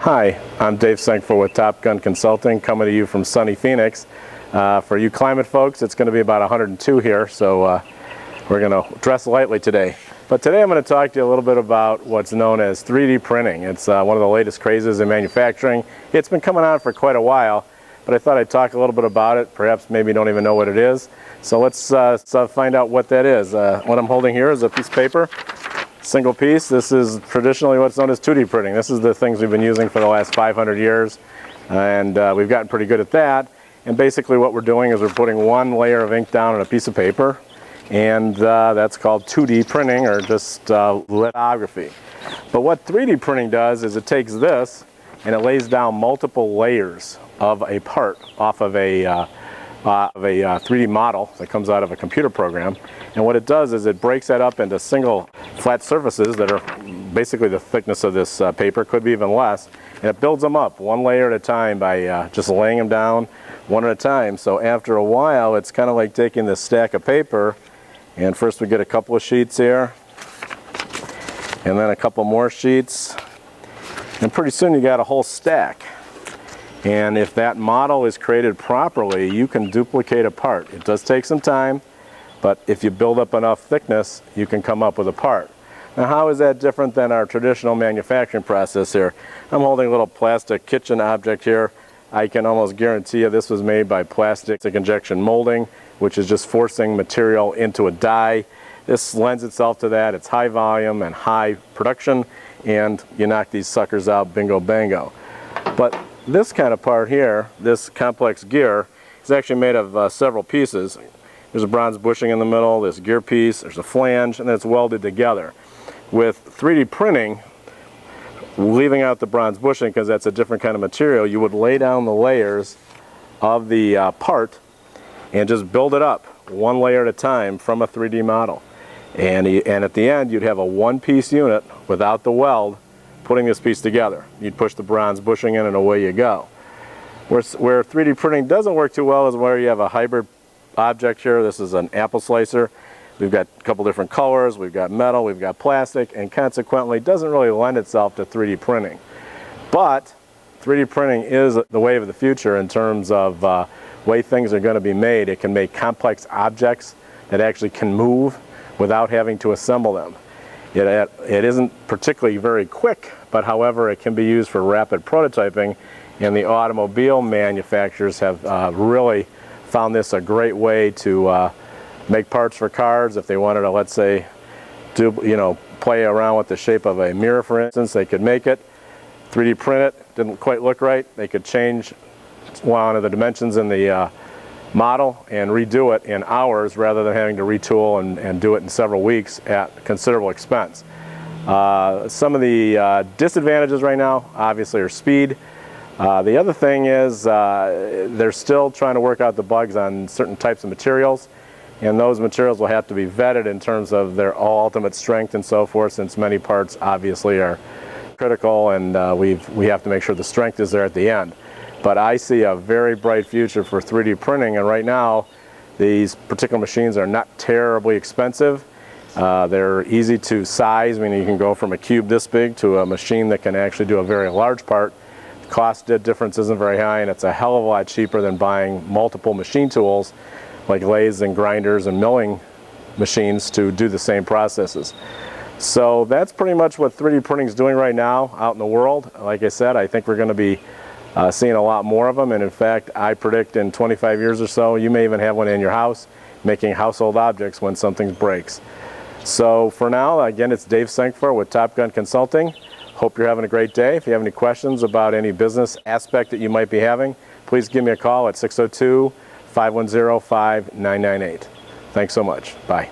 Hi, I'm Dave Senkford with Top Gun Consulting, coming to you from sunny Phoenix. For you climate folks, it's going to be about 102 here, so we're going to dress lightly today. But today I'm going to talk to you a little bit about what's known as 3D printing. It's one of the latest crazes in manufacturing. It's been coming on for quite a while, but I thought I'd talk a little bit about it. Perhaps maybe you don't even know what it is. So let's find out what that is. What I'm holding here is a piece of paper. Single piece. This is traditionally what's known as 2D printing. This is the things we've been using for the last 500 years, and we've gotten pretty good at that. And basically what we're doing is we're putting one layer of ink down on a piece of paper, and that's called 2D printing, or just lithography. But what 3D printing does is it takes this and it lays down multiple layers of a part off of a 3D model that comes out of a computer program. And what it does is it breaks that up into single flat surfaces that are basically the thickness of this paper, could be even less, and it builds them up one layer at a time by just laying them down one at a time. So after a while, it's kind of like taking this stack of paper, and first we get a couple of sheets here, and then a couple more sheets, and pretty soon you got a whole stack. And if that model is created properly, you can duplicate a part. It does take some time, but if you build up enough thickness, you can come up with a part. Now, how is that different than our traditional manufacturing process here? I'm holding a little plastic kitchen object here. I can almost guarantee you this was made by plastic injection molding, which is just forcing material into a die. This lends itself to that. It's high volume and high production, and you knock these suckers out, bingo bango. But this kind of part here, this complex gear, is actually made of several pieces. There's a bronze bushing in the middle, this gear piece, there's a flange, and then it's welded together. With 3D printing, leaving out the bronze bushing because that's a different kind of material, you would lay down the layers of the part and just build it up one layer at a time from a 3D model. And at the end, you'd have a one-piece unit without the weld putting this piece together. You'd push the bronze bushing in and away you go. Where 3D printing doesn't work too well is where you have a hybrid object here. This is an apple slicer. We've got a couple different colors, we've got metal, we've got plastic, and consequently doesn't really lend itself to 3D printing. But 3D printing is the wave of the future in terms of way things are going to be made. It can make complex objects that actually can move without having to assemble them. It isn't particularly very quick, but however it can be used for rapid prototyping, and the automobile manufacturers have really found this a great way to make parts for cars. If they wanted to, let's say, play around with the shape of a mirror, for instance, they could make it, 3D print it, didn't quite look right, they could change one of the dimensions in the model and redo it in hours rather than having to retool and do it in several weeks at considerable expense. Some of the disadvantages right now obviously are speed. The other thing is they're still trying to work out the bugs on certain types of materials, and those materials will have to be vetted in terms of their ultimate strength and so forth, since many parts obviously are critical, and we have to make sure the strength is there at the end. But I see a very bright future for 3D printing, and right now these particular machines are not terribly expensive. They're easy to size, meaning you can go from a cube this big to a machine that can actually do a very large part. The cost difference isn't very high, and it's a hell of a lot cheaper than buying multiple machine tools like lathes and grinders and milling machines to do the same processes. So that's pretty much what 3D printing is doing right now out in the world. Like I said, I think we're going to be seeing a lot more of them, and in fact I predict in 25 years or so you may even have one in your house making household objects when something breaks. So for now, again, it's Dave Senkford with Top Gun Consulting. Hope you're having a great day. If you have any questions about any business aspect that you might be having, please give me a call at 602-510-5998. Thanks so much. Bye.